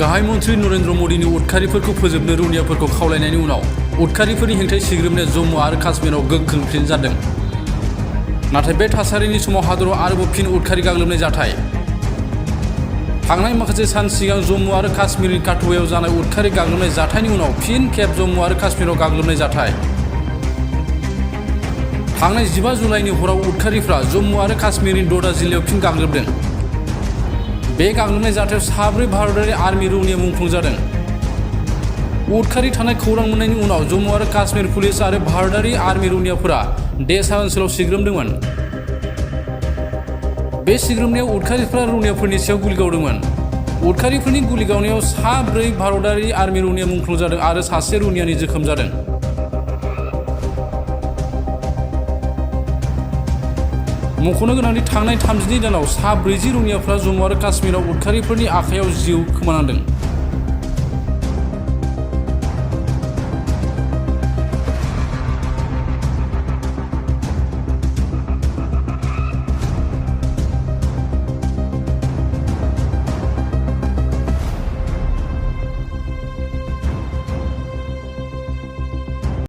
गाहाय मन्थ्रि नरेन्द्र मदिनि उदखारिफोरखौ फोजोबनो रौनियाफोरखौ खावलायनायनि उनाव उदखारिफोरनि हेंथायै सिग्रोमनाया जम्मु आरो काश्मीराव गोख्रों फिन जादों। नाथाय बे थासारिनि समाव हादराव आरोबाव फिन उदखारि गाग्लोबनाय जाथाय। थांनाय माखासे सान सिगां जम्मु आरो काश्मीरनि काठुआयाव जानाय उदखारि गाग्लोबनाय जाथायनि उनाव फिन खेब जम्मु आरो काश्मीराव गाग्लोबनाय जाथाय। थांनाय 15 जुलाइनि हराव उदखारिफ्रा जम्मु आरो काश्मीरनि ड'डा जिल्लायाव फिन गाग्लोबदों। बे गाग्लोबनाय जाथायाव 4 भारतारि आर्मि रौनिया मुंख्लं जादों। उदखारि थानाय खौरां मोननायनि उनाव जम्मु आरो काश्मीर पुलिस आरो भारतारि आर्मि रौनियाफोरा देसा ओनसोलाव सिग्रोमदोंमोन। बे सिग्रोमनायाव उदखारिफ्रा रौनियाफोरनि सायाव गुलि गावदोंमोन। उदखारिफोरनि गुलि गावनायाव 4 भारतारि आर्मि रौनिया मुंख्लं जादों आरो 1 रौनियानि जोखोम जादों। मख'नो गोनांदि थांनाय 32 दानाव 40 रौनियाफ्रा जम्मु आरो काश्मीराव उदखारिफोरनि आखायाव जिउ खोमानांदों।